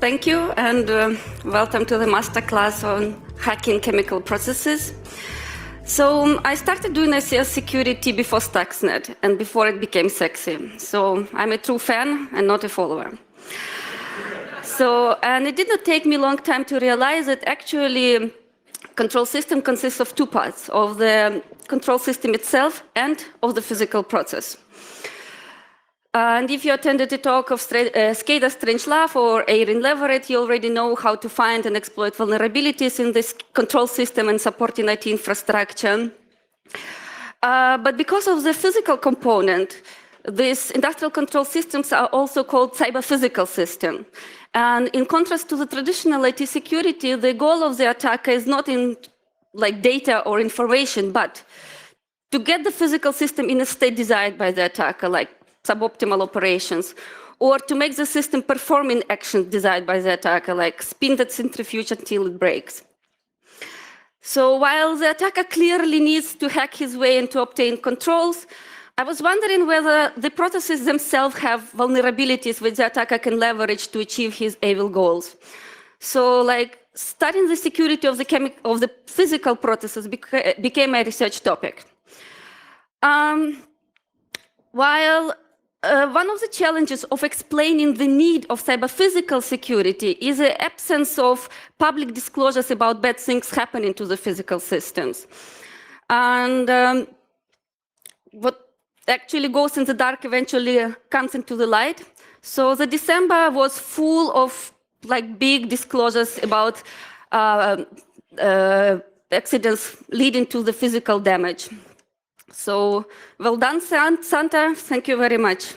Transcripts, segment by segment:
Thank you, and welcome to the masterclass on hacking chemical processes. So I started doing ICS security before Stuxnet and before it became sexy. So I'm a true fan and not a follower. And it did not take me a long time to realize that actually control system consists of two parts, of the control system itself and of the physical process. And if you attended a talk of SCADA Strangelove or Erin Leverett, you already know how to find and exploit vulnerabilities in this control system and supporting IT infrastructure. But because of the physical component, these industrial control systems are also called cyber-physical systems. And in contrast to the traditional IT security, the goal of the attacker is not in data or information, but to get the physical system in a state desired by the attacker, like suboptimal operations, or to make the system perform in actions desired by the attacker, like spin that centrifuge until it breaks. So while the attacker clearly needs to hack his way and to obtain controls, I was wondering whether the processes themselves have vulnerabilities which the attacker can leverage to achieve his evil goals. So studying the security of the physical processes became my research topic. While one of the challenges of explaining the need of cyber-physical security is the absence of public disclosures about bad things happening to the physical systems. And what actually goes in the dark eventually comes into the light. So the December was full of big disclosures about accidents leading to the physical damage. So, well done, Santa. Thank you very much.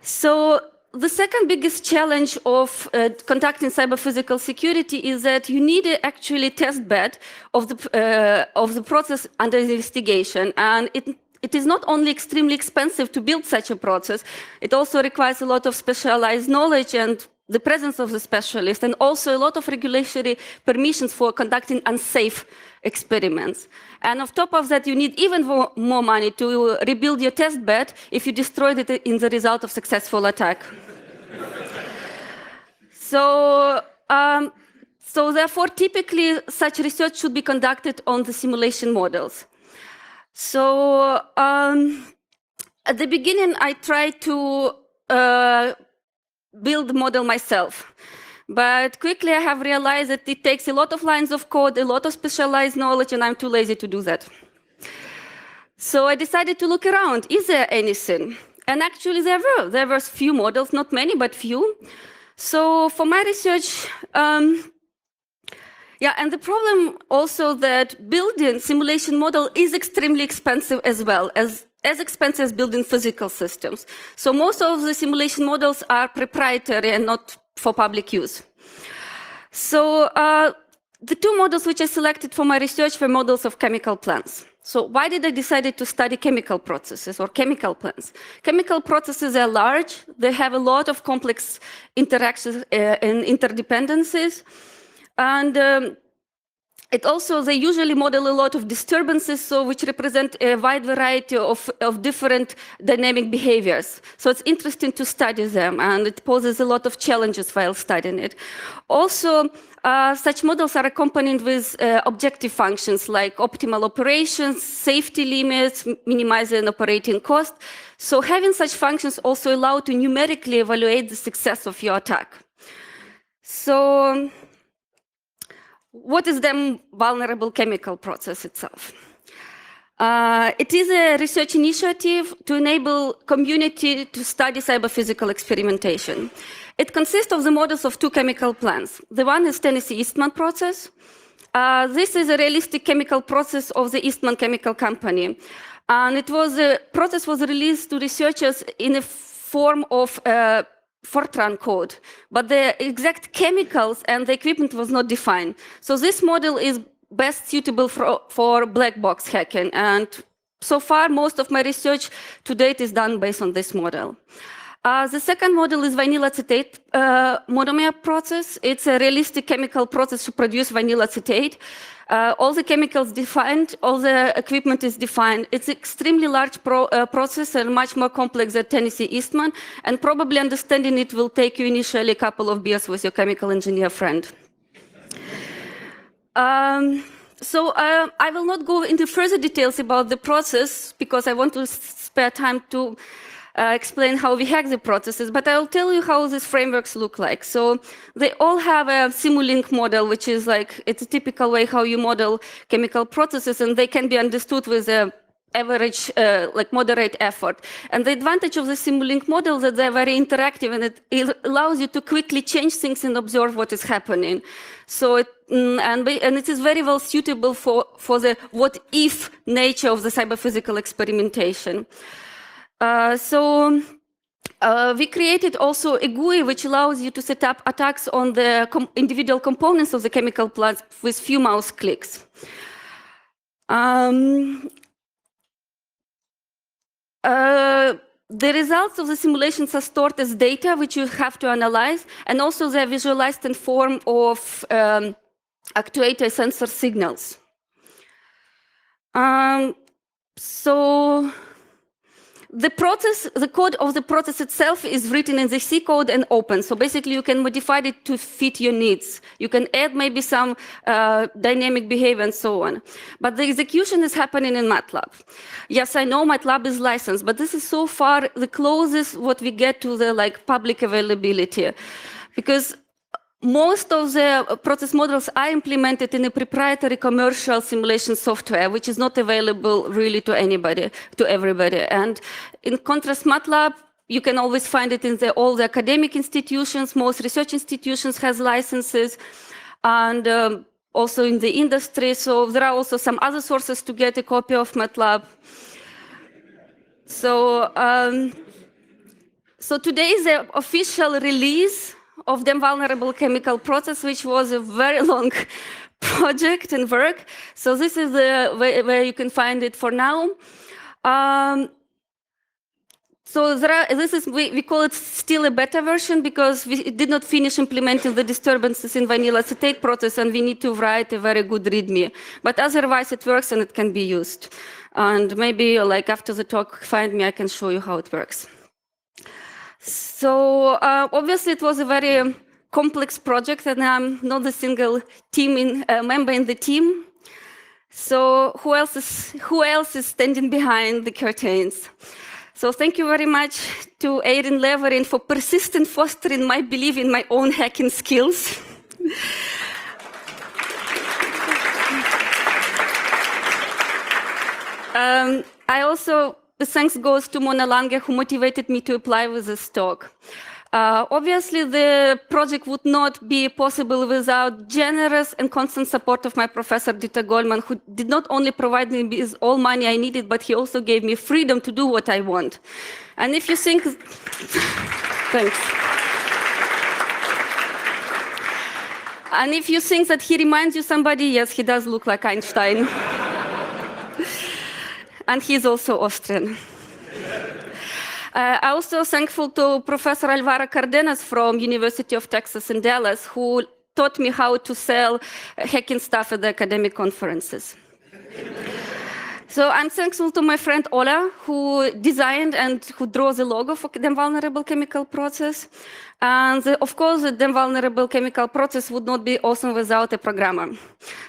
So, the second biggest challenge of conducting cyber-physical security is that you need to actually test bed of the process under investigation. And it is not only extremely expensive to build such a process, it also requires a lot of specialized knowledge and the presence of the specialist, and also a lot of regulatory permissions for conducting unsafe experiments. And on top of that, you need even more money to rebuild your test bed if you destroyed it in the result of successful attack. So therefore, typically, such research should be conducted on the simulation models. So at the beginning, I tried to build the model myself. But quickly I have realized that it takes a lot of lines of code, a lot of specialized knowledge, and I'm too lazy to do that. So I decided to look around. Is there anything? And actually there were few models, not many, but few. So for my research, and the problem also that building simulation model is extremely expensive as well, as expensive as building physical systems. So most of the simulation models are proprietary and not for public use. So the two models which I selected for my research were models of chemical plants. So why did I decide to study chemical processes or chemical plants? Chemical processes are large. They have a lot of complex interactions and interdependencies. And they usually model a lot of disturbances, which represent a wide variety of different dynamic behaviors. So it's interesting to study them, and it poses a lot of challenges while studying it. Also, such models are accompanied with objective functions like optimal operations, safety limits, minimizing operating cost. So having such functions also allow to numerically evaluate the success of your attack. So what is the vulnerable chemical process itself? It is a research initiative to enable community to study cyber-physical experimentation. It consists of the models of two chemical plants. The one is Tennessee Eastman process. This is a realistic chemical process of the Eastman Chemical Company. And the process was released to researchers in a form of Fortran code, but the exact chemicals and the equipment was not defined. So this model is best suitable for black box hacking. And so far, most of my research to date is done based on this model. The second model is vinyl acetate monomer process. It's a realistic chemical process to produce vinyl acetate. All the chemicals defined, all the equipment is defined. It's an extremely large process and much more complex than Tennessee Eastman, and probably understanding it will take you initially a couple of beers with your chemical engineer friend. I will not go into further details about the process because I want to spare time to explain how we hack the processes, but I'll tell you how these frameworks look like. So they all have a Simulink model, which is like, it's a typical way how you model chemical processes, and they can be understood with a average, like moderate effort. And the advantage of the Simulink model is that they're very interactive, and it allows you to quickly change things and observe what is happening. So and it is very well suitable for the what-if nature of the cyber-physical experimentation. We created also a GUI which allows you to set up attacks on the individual components of the chemical plant with few mouse clicks. The results of the simulations are stored as data, which you have to analyze, and also they're visualized in form of actuator sensor signals. The code of the process itself is written in the C code and open. So basically, you can modify it to fit your needs. You can add maybe some dynamic behavior and so on. But the execution is happening in MATLAB. Yes, I know MATLAB is licensed, but this is so far the closest what we get to the public availability, because most of the process models are implemented in a proprietary commercial simulation software, which is not available really to everybody. And in contrast, MATLAB, you can always find it in all the academic institutions. Most research institutions has licenses, and also in the industry. So there are also some other sources to get a copy of MATLAB. So today is the official release of the vulnerable chemical process, which was a very long project and work. So this is the where you can find it for now. We call it still a beta version because we did not finish implementing the disturbances in vanilla acetate process, and we need to write a very good README. But otherwise, it works and it can be used. And maybe after the talk, find me, I can show you how it works. So obviously, it was a very complex project, and I'm not a single member in the team. So who else is standing behind the curtains? So thank you very much to Erin Leverin for persistent fostering my belief in my own hacking skills. The thanks goes to Mona Lange, who motivated me to apply with this talk. Obviously, the project would not be possible without generous and constant support of my professor, Dieter Goldman, who did not only provide me with all money I needed, but he also gave me freedom to do what I want. And if you think... Thanks. And if you think that he reminds you somebody, yes, he does look like Einstein. And he's also Austrian. I'm also thankful to Professor Alvaro Cardenas from University of Texas in Dallas, who taught me how to sell hacking stuff at the academic conferences. So I'm thankful to my friend Ola, who designed and who draws the logo for the vulnerable chemical process. And of course, the vulnerable chemical process would not be awesome without a programmer.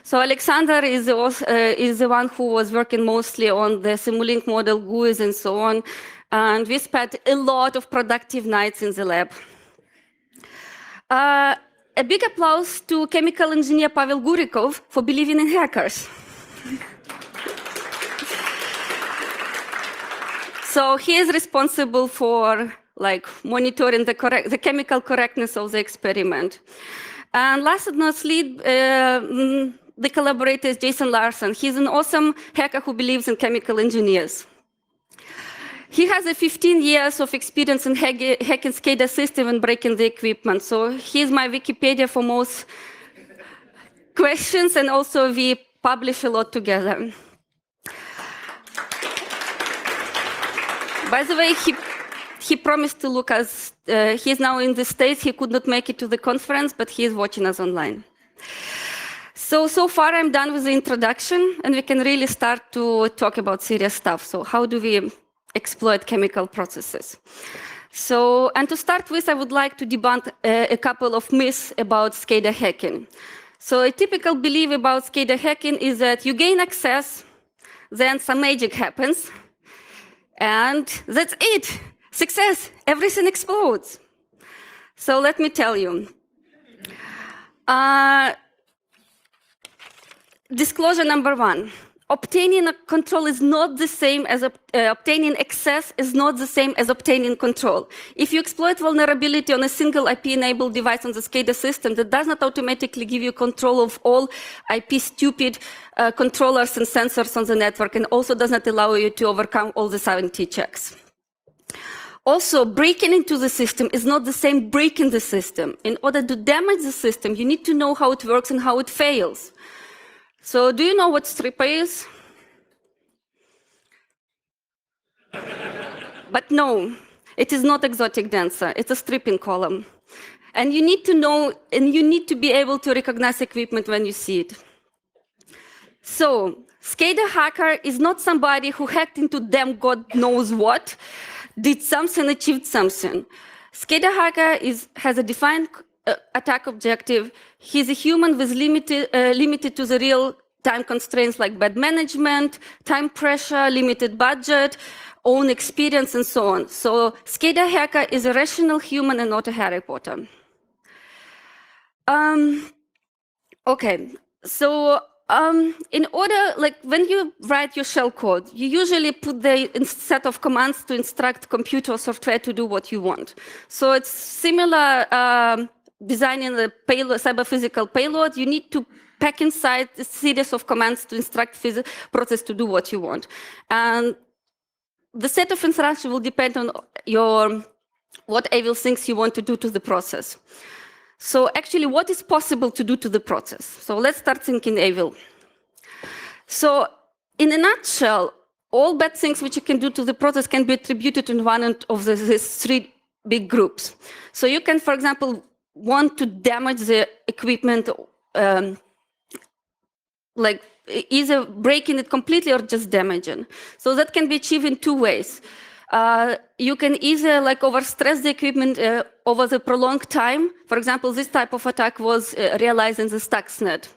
So Alexander is the one who was working mostly on the Simulink model, GUIs, and so on. And we spent a lot of productive nights in the lab. A big applause to chemical engineer Pavel Gurikov for believing in hackers. So he is responsible for monitoring the chemical correctness of the experiment. And last but not least, the collaborator is Jason Larson. He's an awesome hacker who believes in chemical engineers. He has 15 years of experience in hacking SCADA system and breaking the equipment. So he's my Wikipedia for most questions, and also we publish a lot together. By the way, he promised to look us. He's now in the States. He could not make it to the conference, but he is watching us online. So far I'm done with the introduction, and we can really start to talk about serious stuff. So how do we exploit chemical processes? So, and to start with, I would like to debunk a couple of myths about SCADA hacking. So a typical belief about SCADA hacking is that you gain access, then some magic happens, and that's it. Success, everything explodes. So let me tell you. Disclosure number one. Obtaining a control is not the same as obtaining access is not the same as obtaining control. If you exploit vulnerability on a single IP-enabled device on the SCADA system, that does not automatically give you control of all IP-stupid controllers and sensors on the network, and also does not allow you to overcome all the sovereignty checks. Also, breaking into the system is not the same breaking the system. In order to damage the system, you need to know how it works and how it fails. So do you know what stripper is? But no, it is not exotic dancer. It's a stripping column. And you need to know, and you need to be able to recognize equipment when you see it. So SCADA hacker is not somebody who hacked into them God knows what, did something, achieved something. SCADA hacker has a defined attack objective. He's a human with limited to the real time constraints like bad management, time pressure, limited budget, own experience, and so on. So SCADA hacker is a rational human and not a Harry Potter. Okay, so in order, like when you write your shell code, you usually put the set of commands to instruct computer or software to do what you want. So it's similar designing the payload, cyber-physical payload. You need to pack inside a series of commands to instruct process to do what you want. And the set of instructions will depend on what evil things you want to do to the process. So actually, what is possible to do to the process? So let's start thinking evil. So in a nutshell, all bad things which you can do to the process can be attributed to one of these three big groups. So you can, for example, want to damage the equipment, like either breaking it completely or just damaging. So that can be achieved in two ways. You can either like overstress the equipment over the prolonged time. For example, this type of attack was realized in the Stuxnet.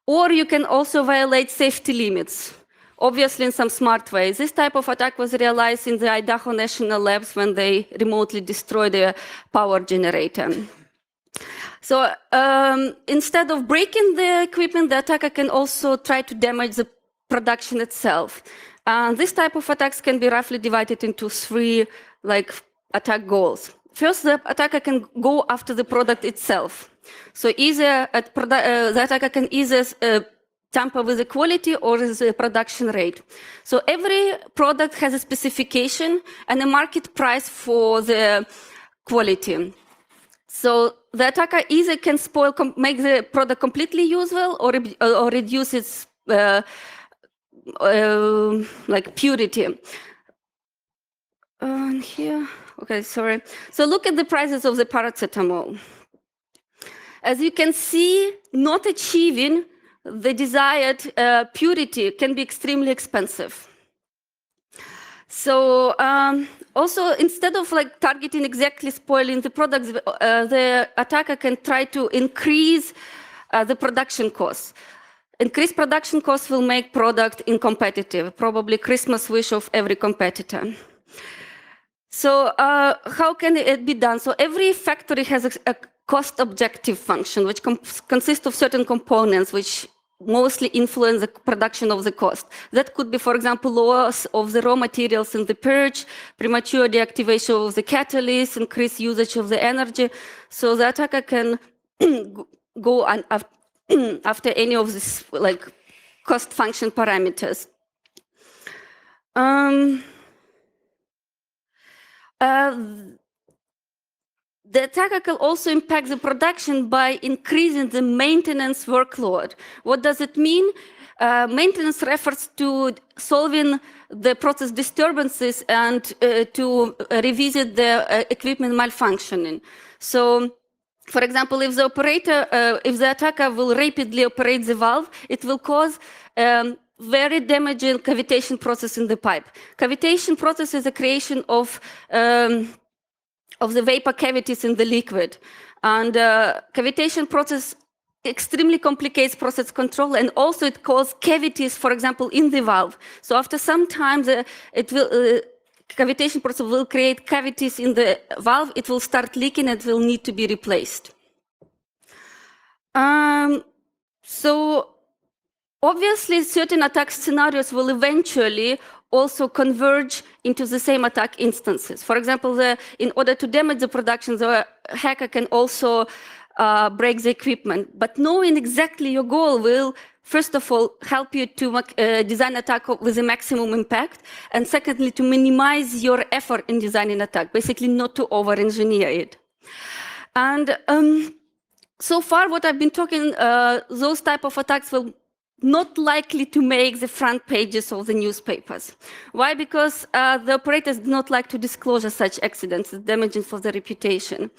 Or you can also violate safety limits, obviously in some smart ways. This type of attack was realized in the Idaho National Labs when they remotely destroyed a power generator. So instead of breaking the equipment, the attacker can also try to damage the production itself. This type of attacks can be roughly divided into three attack goals. First, the attacker can go after the product itself. So either the attacker can either tamper with the quality or the production rate. So every product has a specification and a market price for the quality. So the attacker either can make the product completely usable or reduce its purity. Here, okay, sorry. So look at the prices of the paracetamol. As you can see, not achieving the desired purity can be extremely expensive. So also, instead of targeting exactly spoiling the products, the attacker can try to increase the production costs. Increased production costs will make product uncompetitive, probably Christmas wish of every competitor. So how can it be done? So every factory has a cost objective function, which consists of certain components which mostly influence the production of the cost. That could be, for example, loss of the raw materials in the purge, premature deactivation of the catalyst, increased usage of the energy. So the attacker can go after any of these cost function parameters. The attacker can also impact the production by increasing the maintenance workload. What does it mean? maintenance refers to solving the process disturbances and to revisit the equipment malfunctioning. So, for example, if the attacker will rapidly operate the valve, it will cause very damaging cavitation process in the pipe. Cavitation process is the creation of the vapor cavities in the liquid. And cavitation process extremely complicates process control, and also it causes cavities, for example, in the valve. So after some time, cavitation process will create cavities in the valve, it will start leaking, and it will need to be replaced. So obviously, certain attack scenarios will eventually also converge into the same attack instances. For example, in order to damage the production, the hacker can also break the equipment. But knowing exactly your goal will, first of all, help you to design attack with a maximum impact, and secondly, to minimize your effort in designing attack, basically not to over-engineer it. And so far, what I've been talking, those type of attacks will not likely to make the front pages of the newspapers. Why? Because the operators do not like to disclose such accidents. It's damaging for the reputation.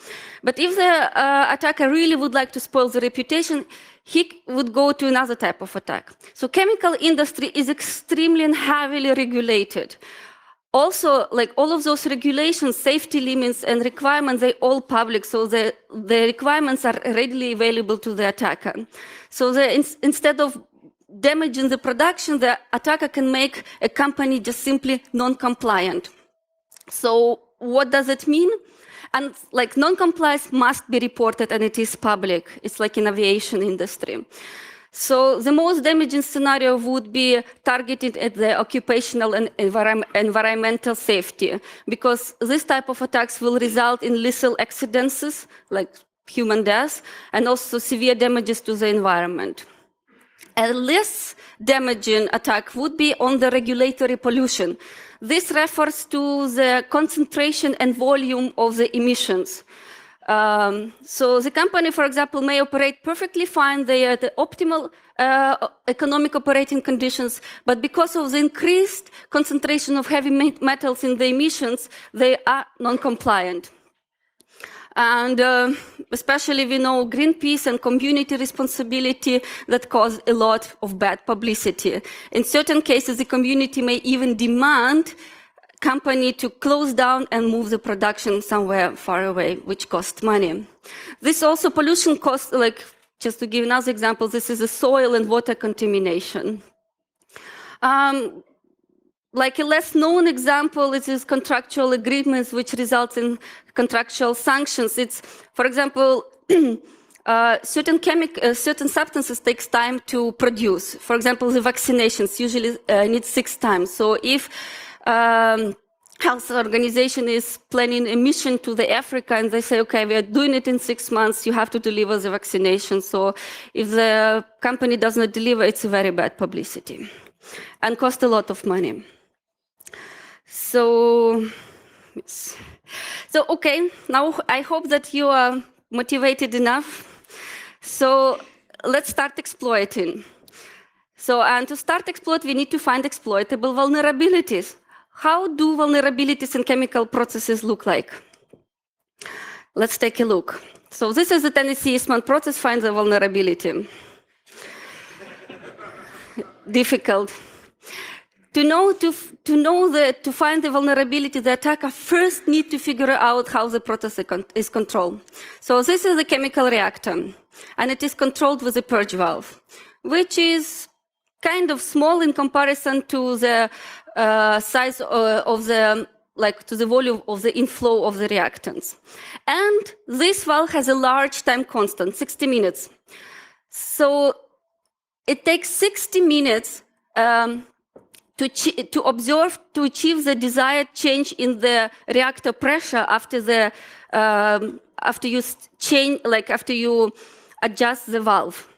But if the attacker really would like to spoil the reputation, he would go to another type of attack. So chemical industry is extremely and heavily regulated. Also, like all of those regulations, safety limits and requirements, they're all public, so the requirements are readily available to the attacker. So instead of damaging the production, the attacker can make a company just simply non-compliant. So what does it mean? And like non-compliance must be reported, and it is public. It's like in aviation industry. So the most damaging scenario would be targeted at the occupational and environmental safety, because this type of attacks will result in lethal accidents, like human death, and also severe damages to the environment. A less damaging attack would be on the regulatory pollution. This refers to the concentration and volume of the emissions. So the company, for example, may operate perfectly fine. They are the optimal economic operating conditions, but because of the increased concentration of heavy metals in the emissions, they are non-compliant. And especially we know Greenpeace and community responsibility that cause a lot of bad publicity. In certain cases, the community may even demand company to close down and move the production somewhere far away, which costs money. This also pollution costs, like, just to give another example, this is a soil and water contamination. Like a less known example, it is contractual agreements which results in contractual sanctions. It's, for example, certain substances takes time to produce. For example, the vaccinations usually need 6 times. So if health organization is planning a mission to the Africa and they say, okay, we are doing it in 6 months, you have to deliver the vaccination. So if the company does not deliver, it's a very bad publicity and cost a lot of money. So, yes. So okay, now I hope that you are motivated enough. So let's start exploiting. So, and to start exploit, we need to find exploitable vulnerabilities. How do vulnerabilities in chemical processes look like? Let's take a look. So this is the Tennessee Eastman process, find the vulnerability. Difficult. To find the vulnerability, the attacker first needs to figure out how the process is controlled. So this is the chemical reactor, and it is controlled with a purge valve, which is kind of small in comparison to the size of the, like, to the volume of the inflow of the reactants. And this valve has a large time constant, 60 minutes. So it takes 60 minutes to observe, to achieve the desired change in the reactor pressure after you adjust the valve.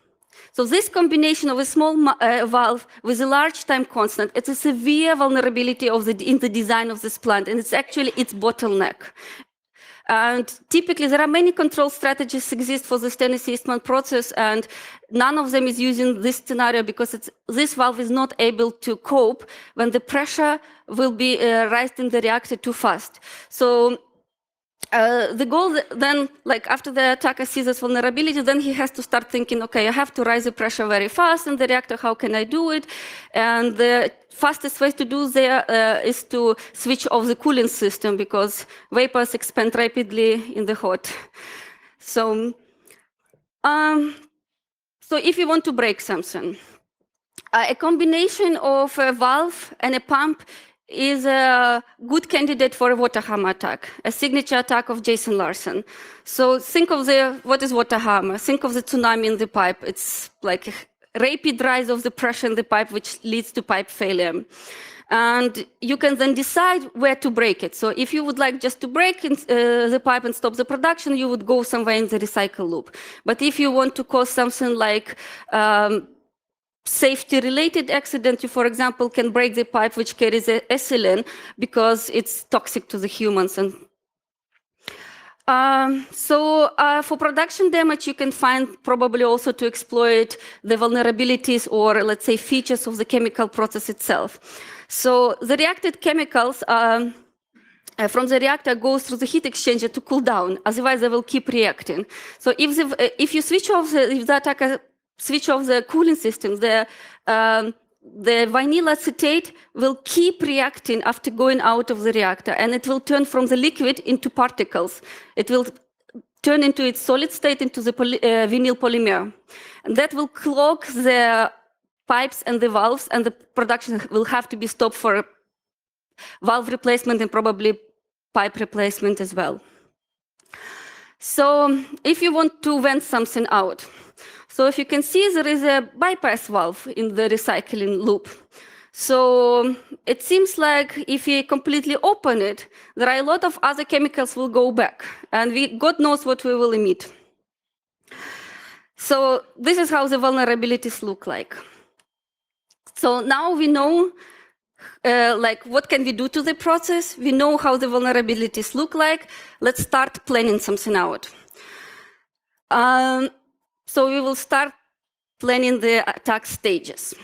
So this combination of a small valve with a large time constant, it's a severe vulnerability in the design of this plant, and it's actually its bottleneck. And typically, there are many control strategies exist for the Stennis-Eastman process, and none of them is using this scenario because this valve is not able to cope when the pressure will be raised in the reactor too fast. So the goal then, like after the attacker sees this vulnerability, then he has to start thinking, okay, I have to raise the pressure very fast in the reactor, how can I do it? And the fastest way to do there is to switch off the cooling system because vapors expand rapidly in the hot. So, so if you want to break something, a combination of a valve and a pump is a good candidate for a water hammer attack, a signature attack of Jason Larson. So think of what is water hammer? Think of the tsunami in the pipe. It's like a rapid rise of the pressure in the pipe, which leads to pipe failure. And you can then decide where to break it. So if you would like just to break the pipe and stop the production, you would go somewhere in the recycle loop. But if you want to cause something like safety-related accident, you, for example, can break the pipe which carries ethylene because it's toxic to the humans. And for production damage, you can find probably also to exploit the vulnerabilities or, let's say, features of the chemical process itself. So the reacted chemicals from the reactor goes through the heat exchanger to cool down, otherwise they will keep reacting. So if you switch off if the attacker switch off the cooling system, the vinyl acetate will keep reacting after going out of the reactor, and it will turn from the liquid into particles. It will turn into its solid state into the vinyl polymer. And that will clog the pipes and the valves, and the production will have to be stopped for valve replacement and probably pipe replacement as well. So if you want to vent something out, so if you can see, there is a bypass valve in the recycling loop. So it seems like if you completely open it, there are a lot of other chemicals will go back, and God knows what we will emit. So this is how the vulnerabilities look like. So now we know like what can we do to the process. We know how the vulnerabilities look like. Let's start planning something out. So we will start planning the attack stages.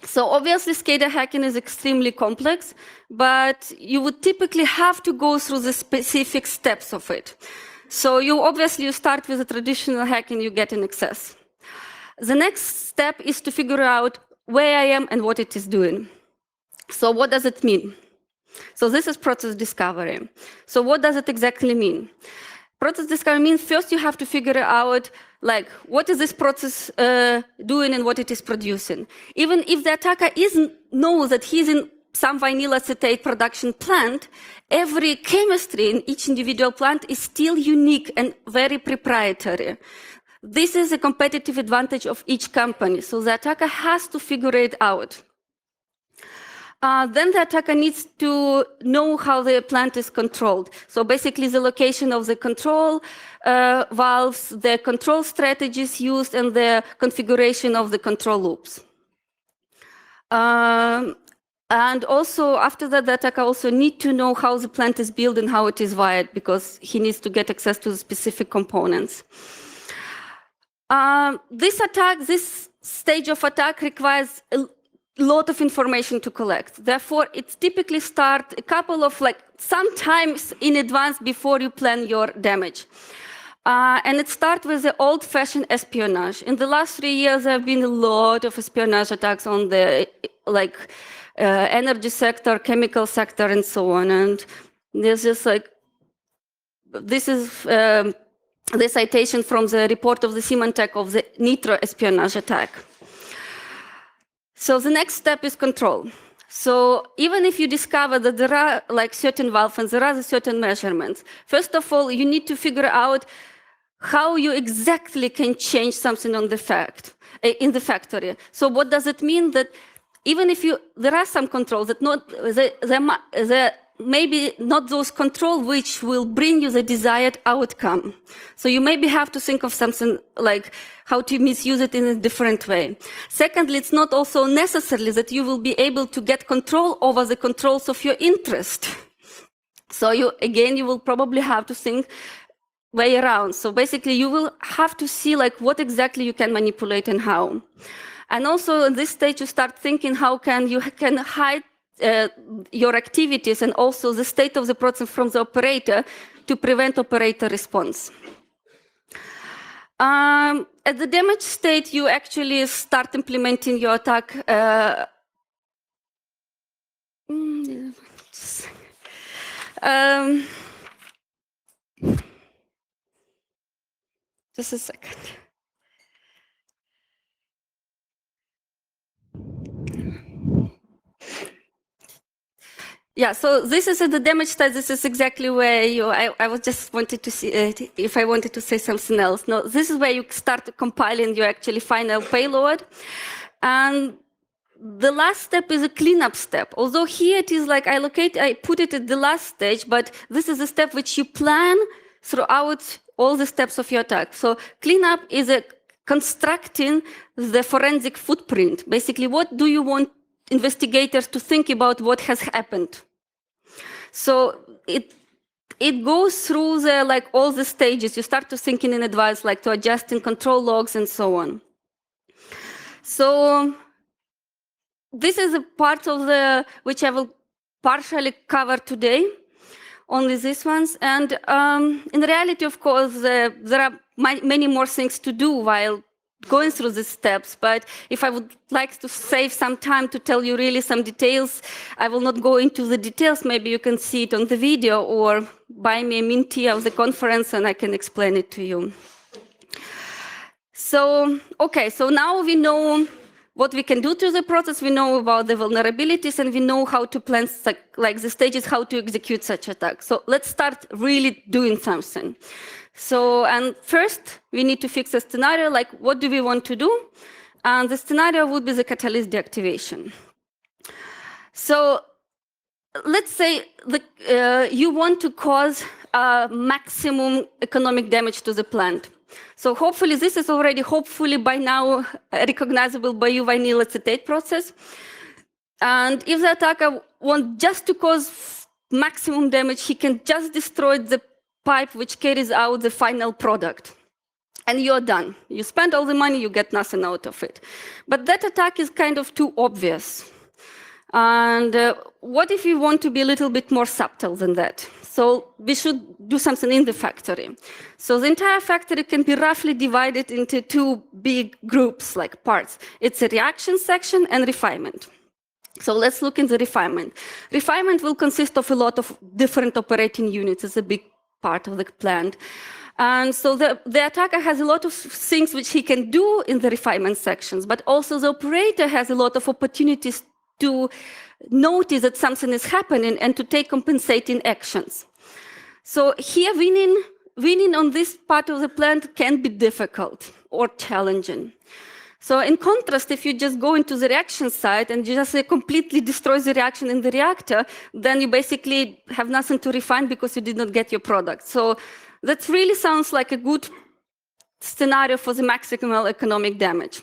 So obviously, SCADA hacking is extremely complex, but you would typically have to go through the specific steps of it. So you start with a traditional hacking, you get in access. The next step is to figure out where I am and what it is doing. So what does it mean? So this is process discovery. So what does it exactly mean? Process discovery means first you have to figure out like what is this process doing and what it is producing. Even if the attacker knows that he's in some vinyl acetate production plant, every chemistry in each individual plant is still unique and very proprietary. This is a competitive advantage of each company, so the attacker has to figure it out. Then the attacker needs to know how the plant is controlled. So basically the location of the control valves, the control strategies used, and the configuration of the control loops. And also after that, the attacker also needs to know how the plant is built and how it is wired, because he needs to get access to the specific components. This stage of attack requires a lot of information to collect. Therefore, it typically starts a couple of sometimes in advance before you plan your damage. And it starts with the old-fashioned espionage. In the last 3 years, there have been a lot of espionage attacks on the energy sector, chemical sector, and so on. And there's just this is the citation from the report of the Symantec of the Nitro espionage attack. So the next step is control. So even if you discover that there are certain valves and there are certain measurements, first of all, you need to figure out how you exactly can change something in the factory. So what does it mean? That even if there are some controls that maybe not those controls which will bring you the desired outcome. So you maybe have to think of something like how to misuse it in a different way. Secondly, it's not also necessarily that you will be able to get control over the controls of your interest. So you will probably have to think way around. So basically, you will have to see like what exactly you can manipulate and how. And also at this stage, you start thinking how you can hide your activities and also the state of the process from the operator to prevent operator response. At the damage state, you actually start implementing your attack. Just a second. Yeah, so this is at the damage state. This is exactly where I was just wanted to see if I wanted to say something else. No, this is where you start compiling your actually final payload. And the last step is a cleanup step. Although here it is like I put it at the last stage, but this is a step which you plan throughout all the steps of your attack. So cleanup is constructing the forensic footprint. Basically, what do you want investigators to think about what has happened? So it goes through all the stages. You start to thinking in advance, like to adjusting control logs and so on. So this is a part of which I will partially cover today, only these ones. And in reality, of course, there are many more things to do while going through these steps, but if I would like to save some time to tell you really some details, I will not go into the details. Maybe you can see it on the video or buy me a mint tea of the conference and I can explain it to you. So, okay, so now we know what we can do to the process, we know about the vulnerabilities, and we know how to plan, like the stages, how to execute such attacks. So let's start really doing something. So, and first, we need to fix a scenario, like what do we want to do? And the scenario would be the catalyst deactivation. So, let's say you want to cause maximum economic damage to the plant. So hopefully this is already, by now, recognizable by you vinyl acetate process. And if the attacker wants just to cause maximum damage, he can just destroy the pipe which carries out the final product. And you're done. You spend all the money, you get nothing out of it. But that attack is kind of too obvious. And what if you want to be a little bit more subtle than that? So we should do something in the factory. So the entire factory can be roughly divided into two big groups, like parts. It's a reaction section and refinement. So let's look in the refinement. Refinement will consist of a lot of different operating units. It's a big part of the plant. And so the attacker has a lot of things which he can do in the refinement sections, but also the operator has a lot of opportunities to notice that something is happening and to take compensating actions. So here, winning on this part of the plant can be difficult or challenging. So in contrast, if you just go into the reaction site and you just completely destroy the reaction in the reactor, then you basically have nothing to refine because you did not get your product. So that really sounds like a good scenario for the maximal economic damage.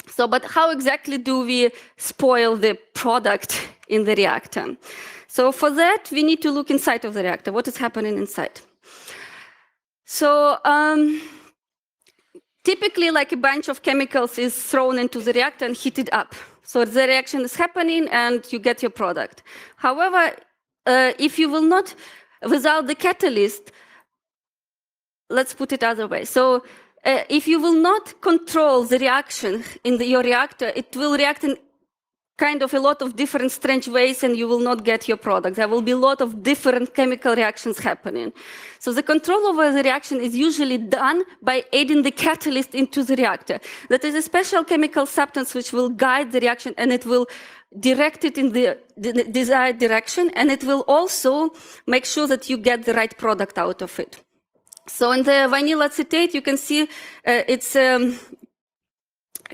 So, but how exactly do we spoil the product in the reactor? So for that, we need to look inside of the reactor. What is happening inside? So typically, like a bunch of chemicals is thrown into the reactor and heated up. So the reaction is happening and you get your product. However, if you will not, without the catalyst, let's put it other way. So if you will not control the reaction in your reactor, it will react in kind of a lot of different strange ways and you will not get your product. There will be a lot of different chemical reactions happening. So the control over the reaction is usually done by adding the catalyst into the reactor. That is a special chemical substance which will guide the reaction and it will direct it in the desired direction, and it will also make sure that you get the right product out of it. So in the vinyl acetate, you can see it's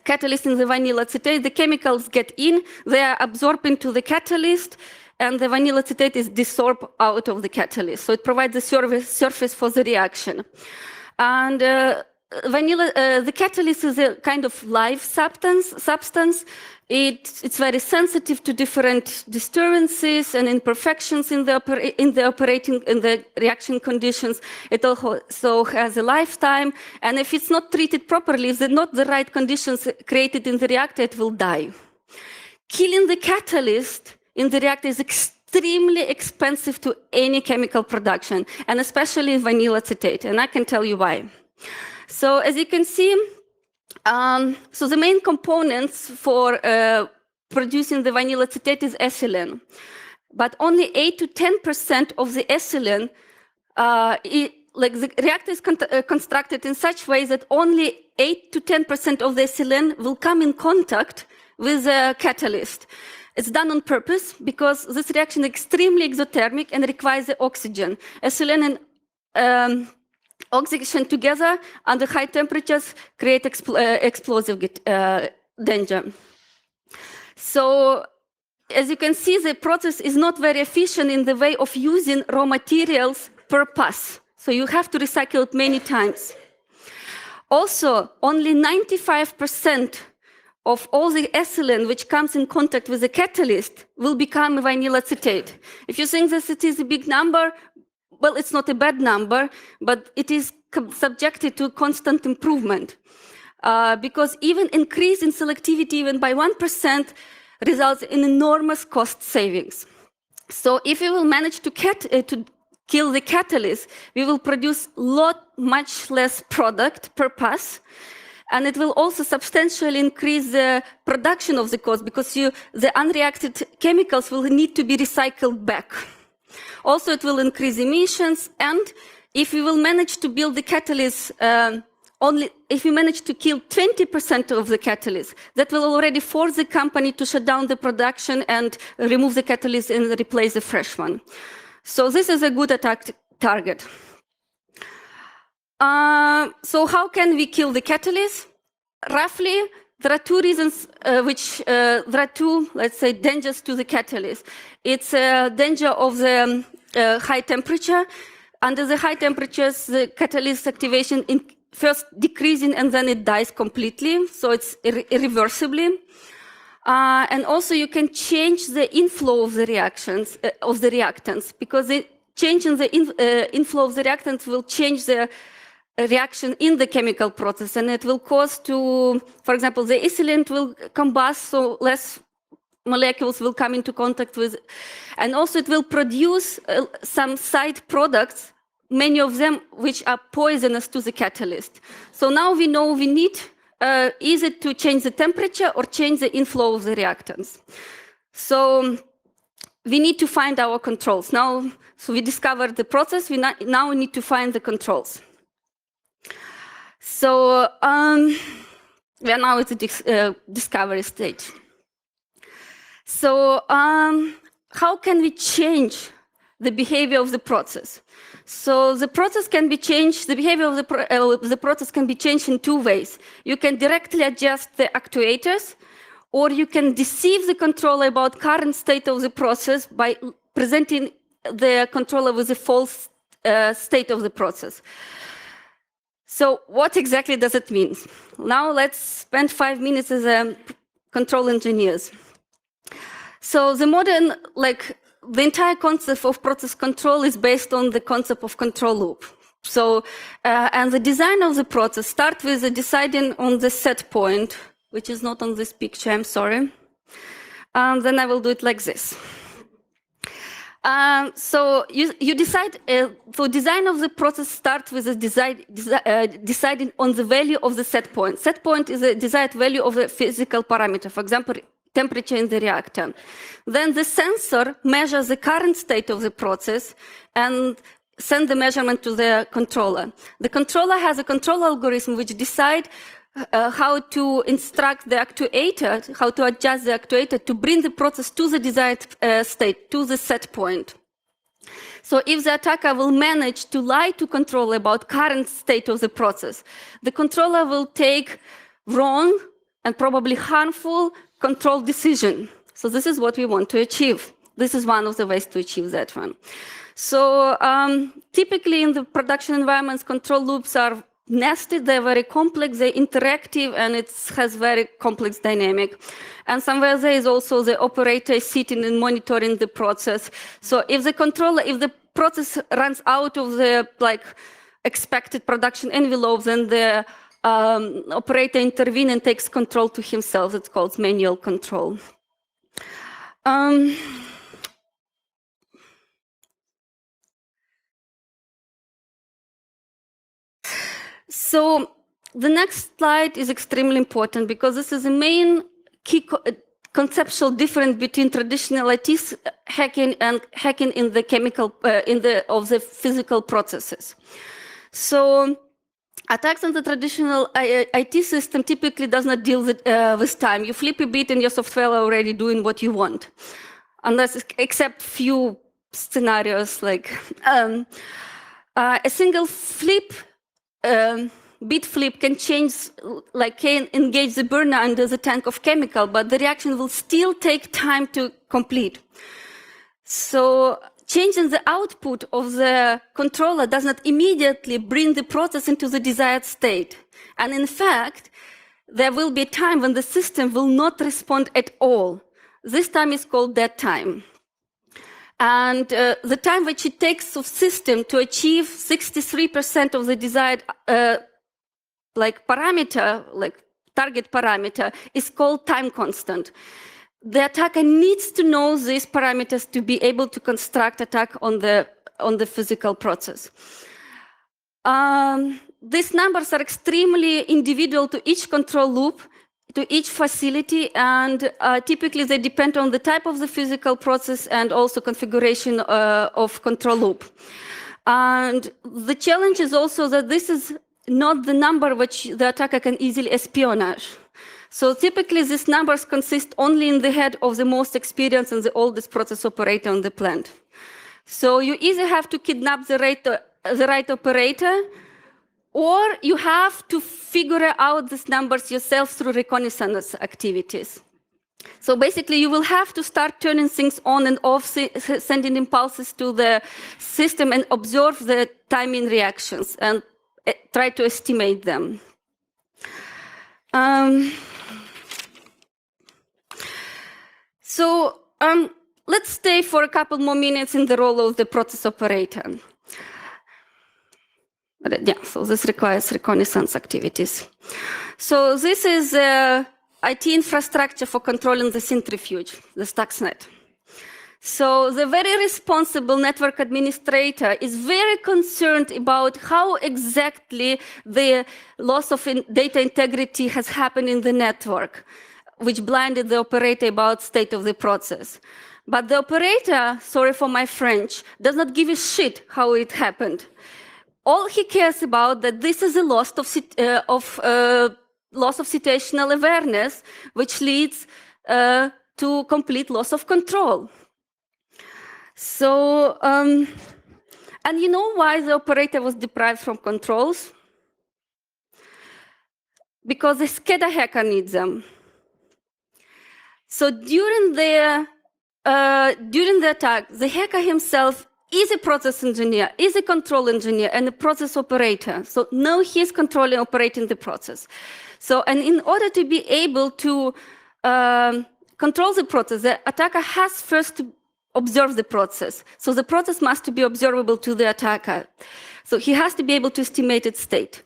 catalyst in the vinyl acetate. The chemicals get in, they are absorbed into the catalyst, and the vinyl acetate is desorbed out of the catalyst. So it provides the surface for the reaction. And the catalyst is a kind of live substance. It's very sensitive to different disturbances and imperfections in the reaction conditions. It also has a lifetime, and if it's not treated properly, if not the right conditions created in the reactor, it will die. Killing the catalyst in the reactor is extremely expensive to any chemical production, and especially vanilla acetate, and I can tell you why. So as you can see, so the main components for producing the vanilla acetate is ethylene, but only 8 to 10% of the ethylene, like the reactor is constructed in such way that only 8 to 10% of the ethylene will come in contact with the catalyst. It's done on purpose because this reaction is extremely exothermic and requires the oxygen. Ethylene and oxygen together under high temperatures create explosive danger. So as you can see, the process is not very efficient in the way of using raw materials per pass. So you have to recycle it many times. Also, only 95% of all the ethylene which comes in contact with the catalyst will become vanilla acetate. If you think that it is a big number, well, it's not a bad number, but it is subjected to constant improvement because even increase in selectivity, even by 1%, results in enormous cost savings. So if we will manage to kill the catalyst, we will produce much less product per pass, and it will also substantially increase the production of the cost because the unreacted chemicals will need to be recycled back. Also, it will increase emissions, and if we will manage to build the catalyst, if we manage to kill 20% of the catalyst, that will already force the company to shut down the production and remove the catalyst and replace the fresh one. So this is a good attack target. So how can we kill the catalyst? Roughly, there are two reasons there are two, let's say, dangers to the catalyst. It's a danger of the high temperature. Under the high temperatures, the catalyst activation first decreasing and then it dies completely, so it's irreversibly. And also you can change the inflow of the reactions, of the reactants, because the change in the inflow of the reactants will change the reaction in the chemical process, and it will cause to, for example, the ethylene will combust, so less molecules will come into contact with, and also it will produce some side products, many of them which are poisonous to the catalyst. So now we know we need either to change the temperature or change the inflow of the reactants. So we need to find our controls. Now, so we discovered the process, now we need to find the controls. So we are now at the discovery stage. So how can we change the behavior of the process? So the process can be changed, the behavior of the process can be changed in two ways. You can directly adjust the actuators, or you can deceive the controller about current state of the process by presenting the controller with a false state of the process. So what exactly does it mean? Now let's spend 5 minutes as control engineers. So the modern, the entire concept of process control is based on the concept of control loop. So, and the design of the process starts with the deciding on the set point, which is not on this picture, I'm sorry. Then I will do it like this. So you decide, so design of the process starts with the deciding on the value of the set point. Set point is the desired value of the physical parameter, for example, temperature in the reactor. Then the sensor measures the current state of the process and sends the measurement to the controller. The controller has a control algorithm which decides how to instruct the actuator, how to adjust the actuator to bring the process to the desired state, to the set point. So if the attacker will manage to lie to controller about current state of the process, the controller will take wrong and probably harmful control decision. So this is what we want to achieve. This is one of the ways to achieve that one. So typically in the production environments, control loops are nested, they're very complex, they're interactive, and it has very complex dynamic. And somewhere there is also the operator sitting and monitoring the process. So if the process runs out of the expected production envelope, then the operator intervenes and takes control to himself. It's called manual control. So the next slide is extremely important because this is the main key conceptual difference between traditional IT hacking and hacking in the of the physical processes. So attacks on the traditional IT system typically does not deal with time. You flip a bit and your software are already doing what you want, except few scenarios like a single bit flip can can engage the burner under the tank of chemical, but the reaction will still take time to complete. So changing the output of the controller does not immediately bring the process into the desired state. And in fact, there will be a time when the system will not respond at all. This time is called dead time. And the time which it takes of system to achieve 63% of the desired target parameter is called time constant. The attacker needs to know these parameters to be able to construct attack on the physical process. These numbers are extremely individual to each control loop, to each facility, and typically they depend on the type of the physical process and also configuration of control loop. And the challenge is also that this is not the number which the attacker can easily espionage. So typically these numbers consist only in the head of the most experienced and the oldest process operator on the plant. So you either have to kidnap the right operator, or you have to figure out these numbers yourself through reconnaissance activities. So basically, you will have to start turning things on and off, sending impulses to the system and observe the timing reactions and try to estimate them. Let's stay for a couple more minutes in the role of the process operator. So this requires reconnaissance activities. So this is IT infrastructure for controlling the centrifuge, the Stuxnet. So the very responsible network administrator is very concerned about how exactly the loss of data integrity has happened in the network, which blinded the operator about state of the process. But the operator, sorry for my French, does not give a shit how it happened. All he cares about that this is a loss of situational awareness, which leads to complete loss of control. So, and you know why the operator was deprived from controls? Because the SCADA hacker needs them. So during the attack, the hacker himself is a process engineer, is a control engineer, and a process operator. So now he's controlling, operating the process. So, and in order to be able to control the process, the attacker has first to observe the process. So the process must be observable to the attacker. So he has to be able to estimate its state.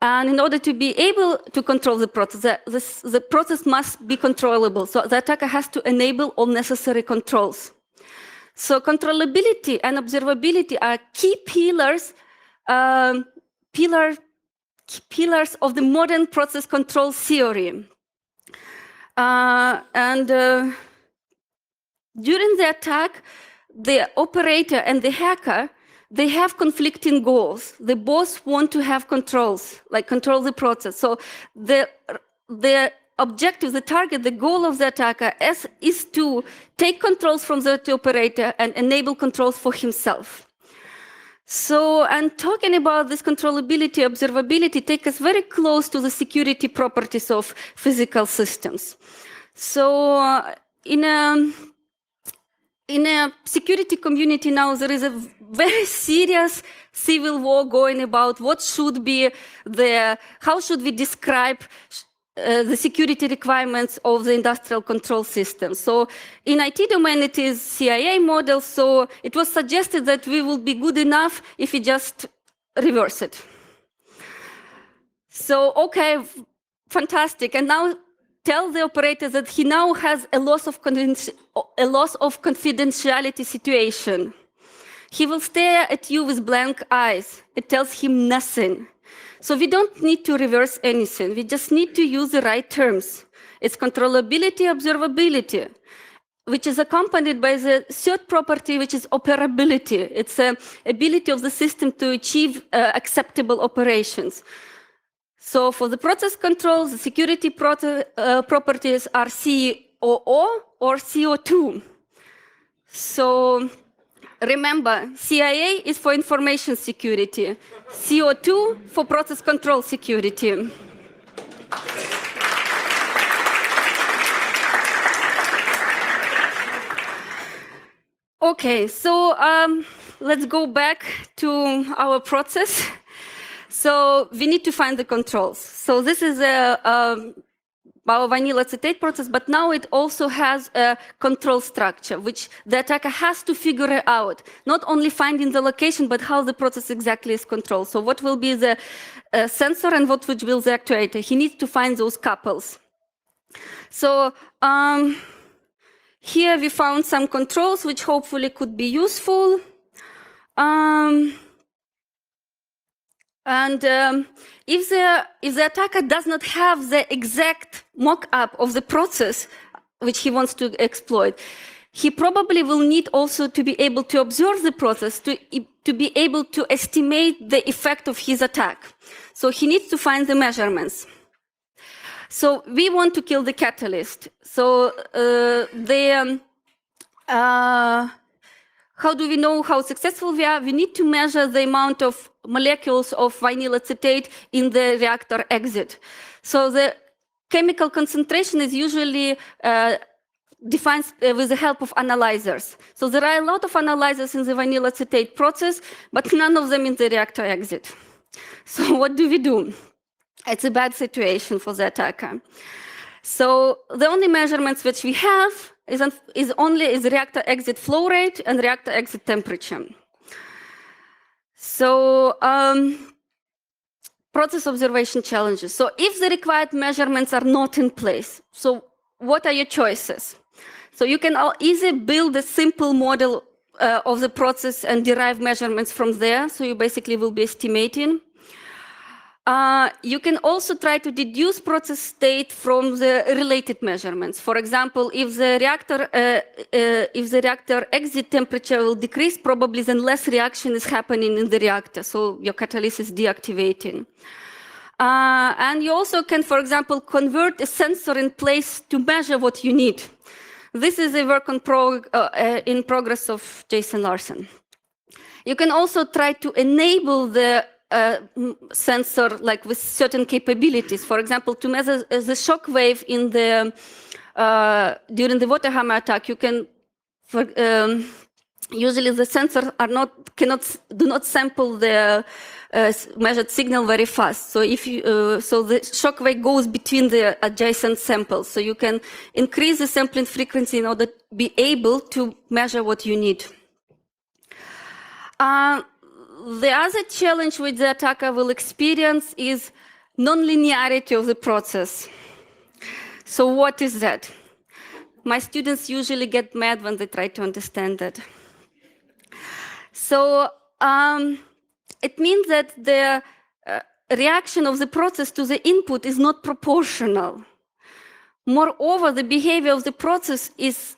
And in order to be able to control the process, the process must be controllable. So the attacker has to enable all necessary controls. So controllability and observability are key pillars of the modern process control theory. During the attack, the operator and the hacker, they have conflicting goals. They both want to have controls, like control the process. So the objective, the target, the goal of the attacker is to take controls from the operator and enable controls for himself. So, and talking about this controllability, observability, take us very close to the security properties of physical systems. So, in in a security community now, there is a very serious civil war going about what should be how should we describe the security requirements of the industrial control system. So in IT domain, it is CIA model. So it was suggested that we will be good enough if we just reverse it. So, okay, fantastic. And now tell the operator that he now has a loss of confidentiality situation. He will stare at you with blank eyes. It tells him nothing. So we don't need to reverse anything. We just need to use the right terms. It's controllability, observability, which is accompanied by the third property, which is operability. It's the ability of the system to achieve acceptable operations. So for the process controls, the security properties are COO or CO2. So remember, CIA is for information security, CO2 for process control security. Okay, so let's go back to our process. So we need to find the controls. So this is our vanilla acetate process, but now it also has a control structure, which the attacker has to figure out, not only finding the location, but how the process exactly is controlled. So what will be the sensor and what will be the actuator? He needs to find those couples. So here we found some controls which hopefully could be useful. If the attacker does not have the exact mock-up of the process which he wants to exploit, he probably will need also to be able to observe the process, to be able to estimate the effect of his attack. So he needs to find the measurements. So we want to kill the catalyst. So how do we know how successful we are? We need to measure the amount of molecules of vinyl acetate in the reactor exit. So the chemical concentration is usually defined with the help of analyzers. So there are a lot of analyzers in the vinyl acetate process, but none of them in the reactor exit. So what do we do? It's a bad situation for the attacker. So the only measurements which we have is only reactor exit flow rate and reactor exit temperature. So process observation challenges. So if the required measurements are not in place, so what are your choices? So you can easily build a simple model of the process and derive measurements from there. So you basically will be estimating. You can also try to deduce process state from the related measurements. For example, if the reactor exit temperature will decrease, probably then less reaction is happening in the reactor, so your catalyst is deactivating. And you also can, for example, convert a sensor in place to measure what you need. This is a work in progress of Jason Larson. You can also try to enable the sensor like with certain capabilities. For example, to measure the shock wave in the during the water hammer attack, you can usually the sensors do not sample the measured signal very fast. So if you so the shock wave goes between the adjacent samples. So you can increase the sampling frequency in order to be able to measure what you need. The other challenge which the attacker will experience is non-linearity of the process. So what is that? My students usually get mad when they try to understand that. So it means that the reaction of the process to the input is not proportional. Moreover, the behavior of the process is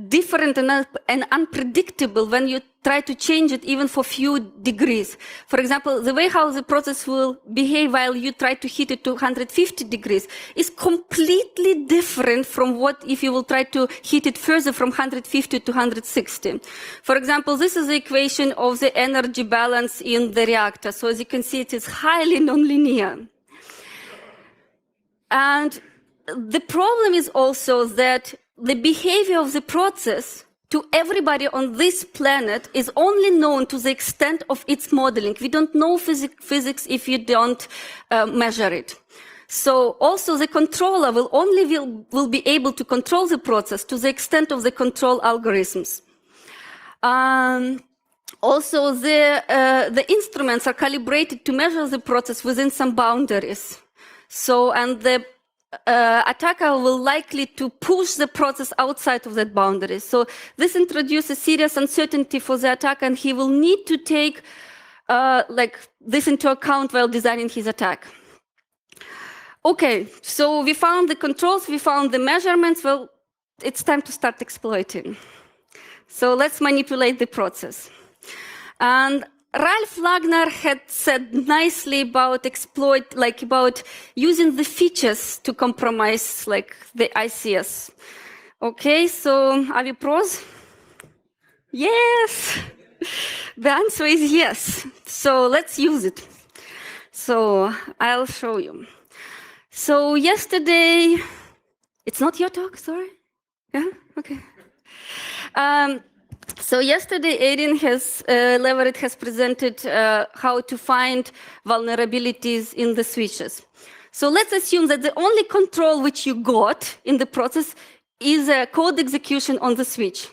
different and unpredictable when you try to change it even for few degrees. For example, the way how the process will behave while you try to heat it to 150 degrees is completely different from what if you will try to heat it further from 150 to 160. For example, this is the equation of the energy balance in the reactor. So as you can see, it is highly nonlinear. And the problem is also that the behavior of the process to everybody on this planet is only known to the extent of its modeling. We don't know physics if you don't measure it. So also the controller will be able to control the process to the extent of the control algorithms. Also, the instruments are calibrated to measure the process within some boundaries. So, and the attacker will likely to push the process outside of that boundary. So this introduces serious uncertainty for the attacker, and he will need to take this into account while designing his attack. Okay, so we found the controls, we found the measurements. Well, it's time to start exploiting. So let's manipulate the process. And Ralph Wagner had said nicely about about using the features to compromise the ICS. Okay, so are we pros? Yes. The answer is yes. So let's use it. So I'll show you. So yesterday, it's not your talk, sorry? Yeah, okay. So yesterday, Erin Leverett has presented how to find vulnerabilities in the switches. So let's assume that the only control which you got in the process is a code execution on the switch.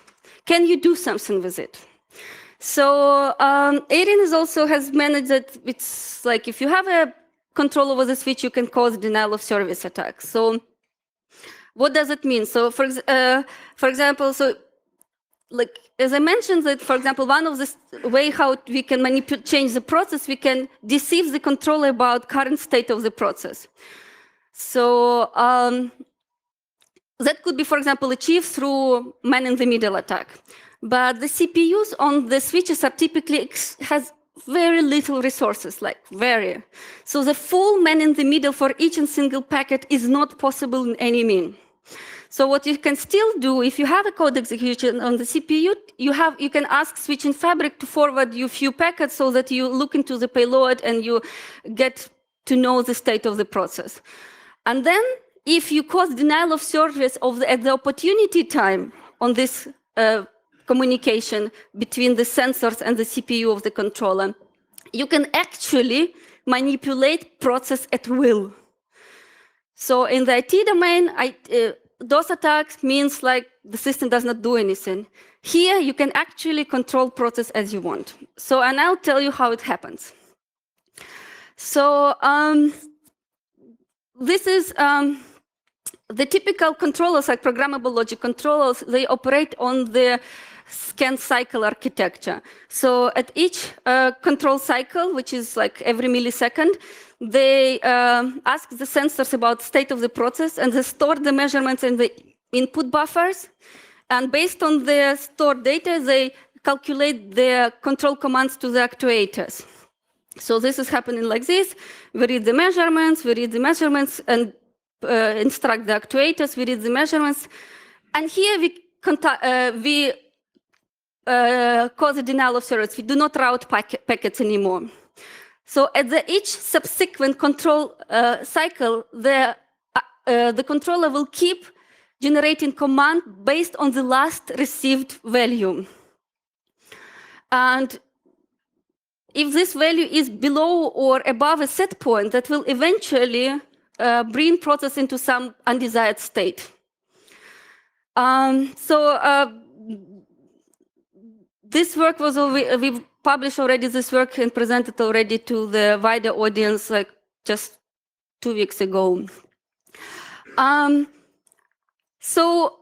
Can you do something with it? So Erin has managed that it's like if you have a control over the switch, you can cause denial of service attacks. So what does it mean? So for example, as I mentioned, that for example, one of the way how we can change the process, we can deceive the controller about current state of the process. So that could be, for example, achieved through man-in-the-middle attack. But the CPUs on the switches are typically has very little resources, very. So the full man-in-the-middle for each and single packet is not possible in any mean. So what you can still do, if you have a code execution on the CPU, you can ask switching fabric to forward you a few packets so that you look into the payload and you get to know the state of the process. And then if you cause denial of service at the opportunity time on this communication between the sensors and the CPU of the controller, you can actually manipulate process at will. So in the IT domain, DOS attacks means the system does not do anything. Here, you can actually control process as you want. So, and I'll tell you how it happens. So, this is the typical controllers, like programmable logic controllers. They operate on the scan cycle architecture. So, at each control cycle, which is every millisecond, they ask the sensors about state of the process, and they store the measurements in the input buffers. And based on the stored data, they calculate the control commands to the actuators. So this is happening like this. We read the measurements, and instruct the actuators. We read the measurements. And here we cause a denial of service. We do not route packets anymore. So at each subsequent control cycle, the controller will keep generating command based on the last received value. And if this value is below or above a set point, that will eventually bring process into some undesired state. This work was we published already this work and presented already to the wider audience just 2 weeks ago. So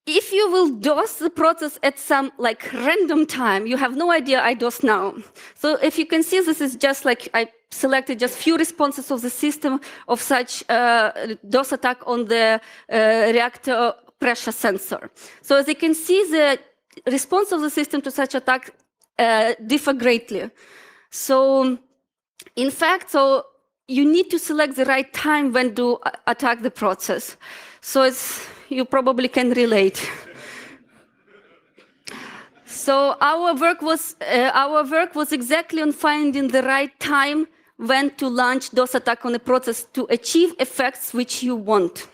if you will DOS the process at some random time, you have no idea I DOS now. So if you can see, this is just I selected just few responses of the system of such DOS attack on the reactor pressure sensor. So as you can see, the response of the system to such attack differ greatly. So in fact, you need to select the right time when to attack the process. So you probably can relate. So our work was exactly on finding the right time when to launch DOS attack on a process to achieve effects which you want.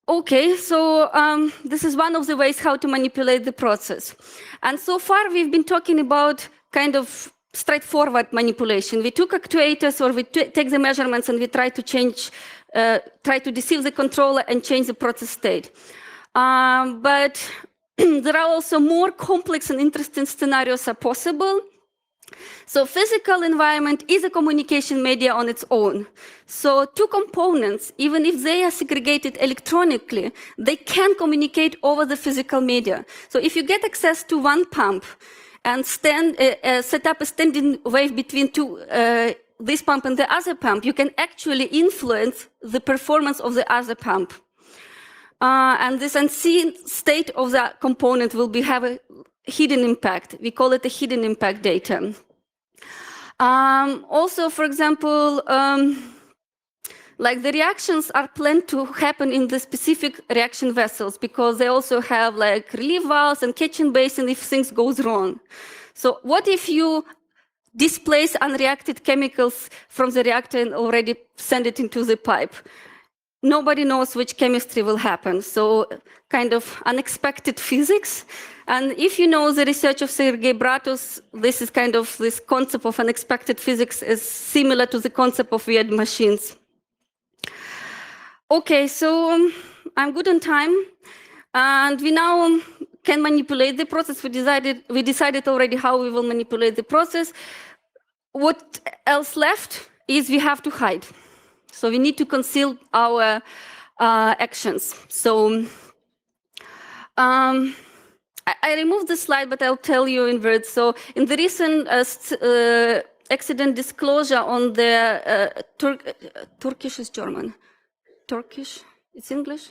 Okay, so this is one of the ways how to manipulate the process. And so far, we've been talking about kind of straightforward manipulation. We took actuators, or we take the measurements, and we try to change, try to deceive the controller and change the process state. But there are also more complex and interesting scenarios are possible. So physical environment is a communication media on its own. So two components, even if they are segregated electronically, they can communicate over the physical media. So if you get access to one pump and set up a standing wave between this pump and the other pump, you can actually influence the performance of the other pump. And this unseen state of the component will have a hidden impact. We call it a hidden impact data. Also, for example, like the reactions are planned to happen in the specific reaction vessels because they also have like relief valves and catching basin if things goes wrong. So what if you displace unreacted chemicals from the reactor and already send it into the pipe? Nobody knows which chemistry will happen, so kind of unexpected physics. And if you know the research of Sergei Bratus, this concept of unexpected physics is similar to the concept of weird machines. Okay, so I'm good on time, and we now can manipulate the process. We decided already how we will manipulate the process. What else left is we have to hide. So we need to conceal our actions. So I removed the slide, but I'll tell you in words. So in the recent accident disclosure on the Turkish is German. Turkish? It's English?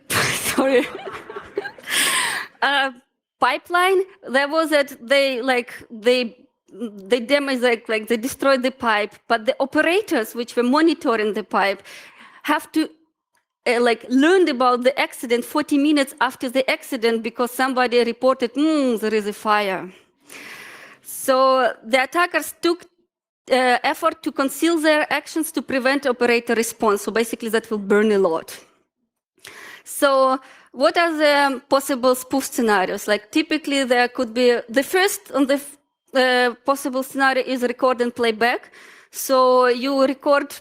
Sorry. Pipeline, there was that they damaged, like they destroyed the pipe, but the operators which were monitoring the pipe have to learned about the accident 40 minutes after the accident because somebody reported, there is a fire. So the attackers took effort to conceal their actions to prevent operator response. So basically that will burn a lot. So what are the possible spoof scenarios? Like typically there could be, the first on the possible scenario is record and playback. So you record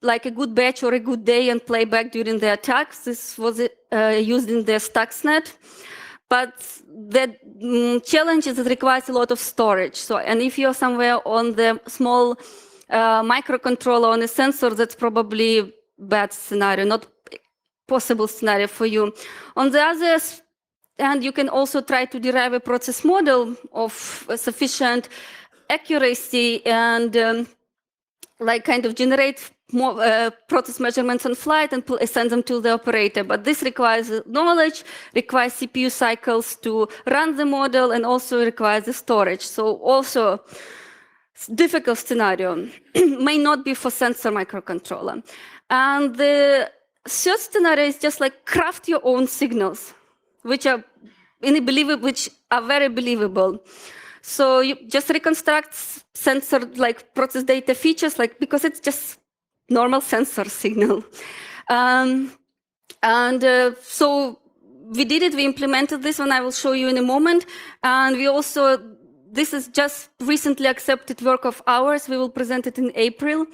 like a good batch or a good day and play back during the attacks. This was used in the Stuxnet. But the challenge is it requires a lot of storage. So, and if you're somewhere on the small microcontroller on a sensor, that's probably bad scenario, not possible scenario for you. On the other hand, you can also try to derive a process model of sufficient accuracy and kind of generate more process measurements on flight and send them to the operator. But this requires knowledge, requires CPU cycles to run the model, and also requires the storage. So also, difficult scenario may not be for sensor microcontroller. And the third scenario is just like craft your own signals, which are very believable. So you just reconstruct sensor process data features, because it's just normal sensor signal. So we did it, we implemented this one, I will show you in a moment. And we also, this is just recently accepted work of ours, we will present it in April.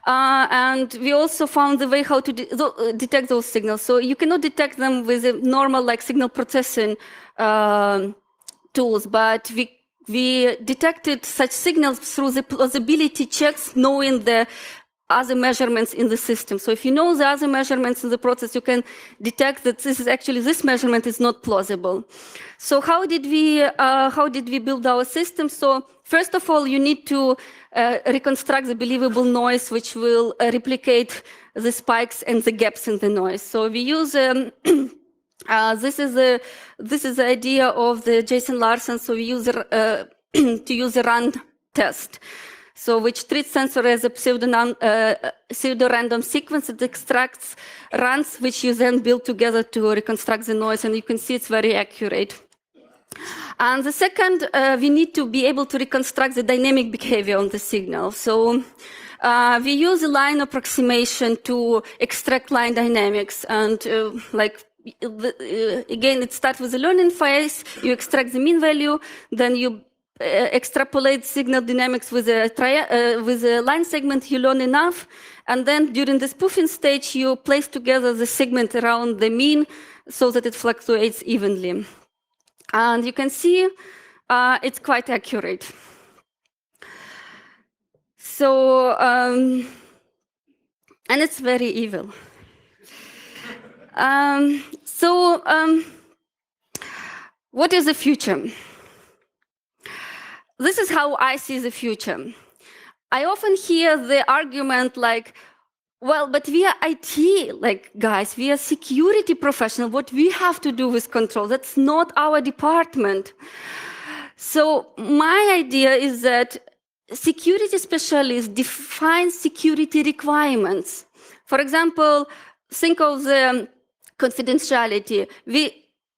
And we also found the way how to detect those signals. So you cannot detect them with a normal signal processing tools, but we detected such signals through the plausibility checks, knowing the other measurements in the system. So if you know the other measurements in the process, you can detect that this measurement is not plausible. So how did we build our system? So first of all, you need to reconstruct the believable noise, which will replicate the spikes and the gaps in the noise. So we use this is the idea of the Jason Larson. So we use to use a run test. So which treats sensor as a pseudo-random sequence. It extracts runs, which you then build together to reconstruct the noise, and you can see it's very accurate. And the second, we need to be able to reconstruct the dynamic behavior on the signal. So we use a line approximation to extract line dynamics. And again, it starts with the learning phase. You extract the mean value, then you extrapolate signal dynamics with a line segment. You learn enough. And then during the spoofing stage, you place together the segment around the mean so that it fluctuates evenly. And you can see it's quite accurate. So, and it's very evil. What is the future? This is how I see the future. I often hear the argument like, well, but we are IT, like guys, we are security professionals. What we have to do with control, that's not our department. So my idea is that security specialists define security requirements. For example, think of the confidentiality.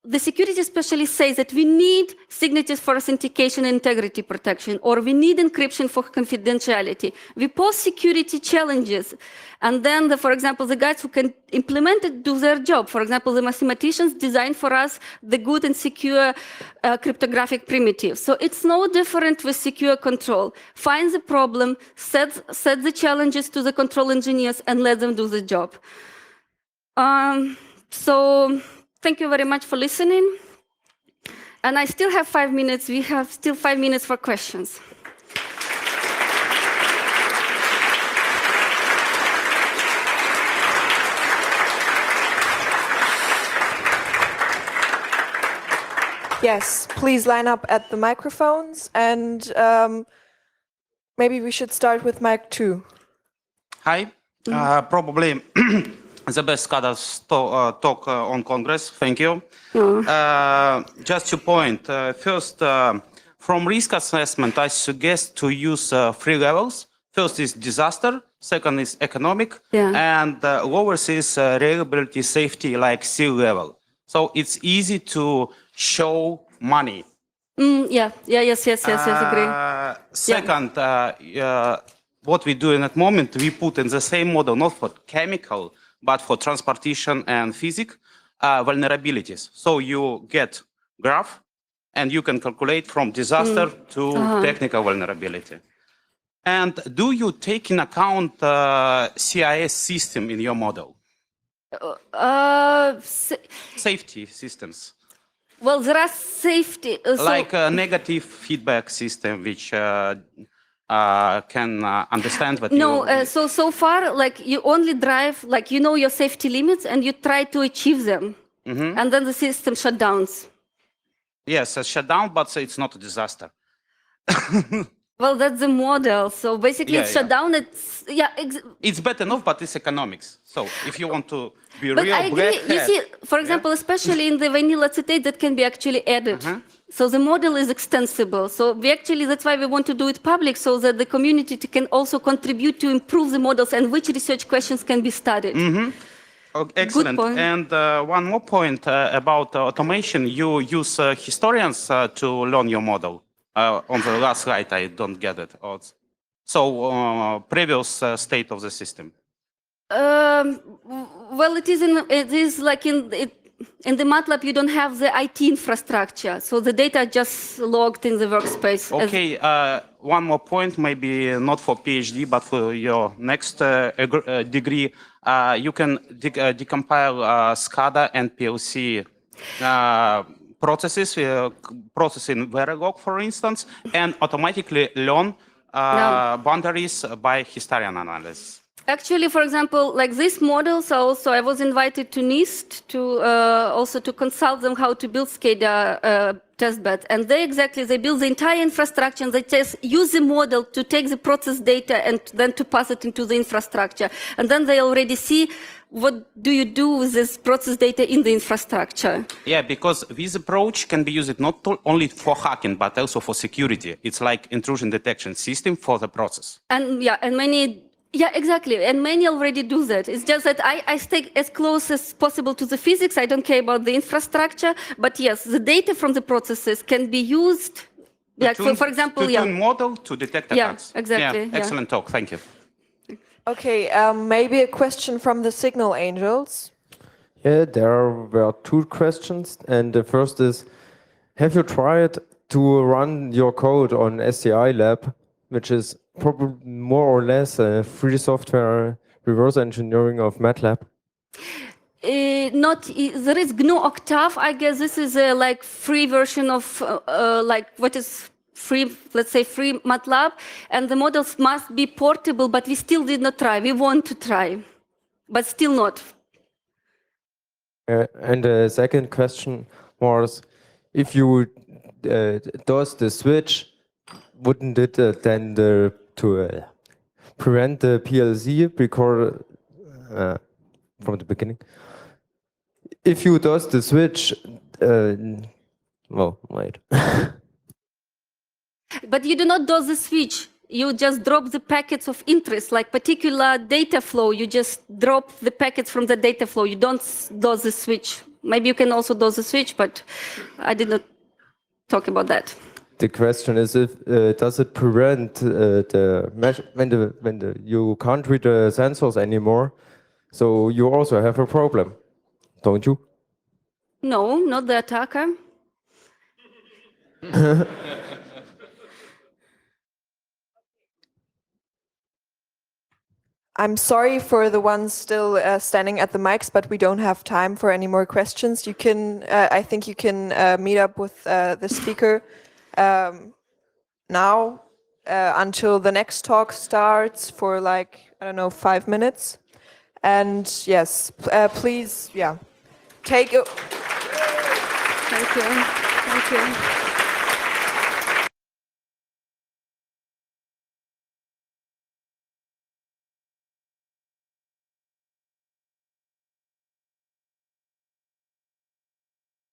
The security specialist says that we need signatures for authentication and integrity protection, or we need encryption for confidentiality. We pose security challenges, and then, for example, the guys who can implement it do their job. For example, the mathematicians design for us the good and secure cryptographic primitives. So it's no different with secure control. Find the problem, set the challenges to the control engineers, and let them do the job. Thank you very much for listening. And I still have 5 minutes. We have still 5 minutes for questions. Yes, please line up at the microphones, and maybe we should start with mic 2. Hi, probably the best scholars talk on Congress. Thank you. Just 2 points. First, from risk assessment, I suggest to use 3 levels. First is disaster, second is economic, and lowest is reliability safety, like C level. So it's easy to show money. Yes, agree. Second, what we do in that moment, we put in the same model, not for chemical, but for transportation and physics, vulnerabilities. So you get graph, and you can calculate from disaster to technical vulnerability. And do you take in account CIS system in your model? Safety systems. Well, there are safety... like a negative feedback system, which can understand what so far, like, you only drive, like, you know your safety limits, and you try to achieve them. And then the system shut down. Yes, it's shut down, but it's not a disaster. Well, that's the model. So basically, it's shut down. It's bad enough, but it's economics. So if you want to be but real I agree. You see, for example, especially in the vanilla acetate, that can be actually added. So the model is extensible. So that's why we want to do it public, so that the community can also contribute to improve the models and which research questions can be studied. Excellent. And one more point about automation. You use historians to learn your model. On the last slide, I don't get it. So previous state of the system. Well, it is like in the MATLAB, you don't have the IT infrastructure, so the data just logged in the workspace. Okay, one more point, maybe not for PhD, but for your next degree. You can decompile SCADA and PLC processes, processing Verilog, for instance, and automatically learn boundaries by historian analysis. Actually, for example, like these models, also I was invited to NIST to also to consult them how to build SCADA testbed, and they build the entire infrastructure, and they use the model to take the process data and then to pass it into the infrastructure, and then they already see what do you do with this process data in the infrastructure. Yeah, because this approach can be used not only for hacking but also for security. It's like intrusion detection system for the process. And many. Yeah, exactly. And many already do that. It's just that I stay as close as possible to the physics. I don't care about the infrastructure. But yes, the data from the processes can be used. For example, to tune model to detect attacks. Yeah, exactly. Excellent talk. Thank you. Okay, maybe a question from the Signal Angels. Yeah, there were two questions, and the first is, have you tried to run your code on SCI Lab, which is probably more or less a free software reverse engineering of MATLAB? There is GNU Octave. I guess this is a like free version of like what is free, let's say free MATLAB, and the models must be portable, but we still did not try. We want to try, but still not. And the second question was, if you does the switch, wouldn't it then to prevent the PLC because from the beginning? If you does the switch, well, wait. But you do not do the switch. You just drop the packets of interest, like particular data flow. You just drop the packets from the data flow. You don't do the switch. Maybe you can also do the switch, but I did not talk about that. The question is, if does it prevent when you can't read the sensors anymore? So you also have a problem, don't you? No, not the attacker. I'm sorry for the ones still standing at the mics, but we don't have time for any more questions. You can, I think you can meet up with the speaker now until the next talk starts for like, I don't know, 5 minutes. And yes, please, yeah, take it. Thank you. Thank you.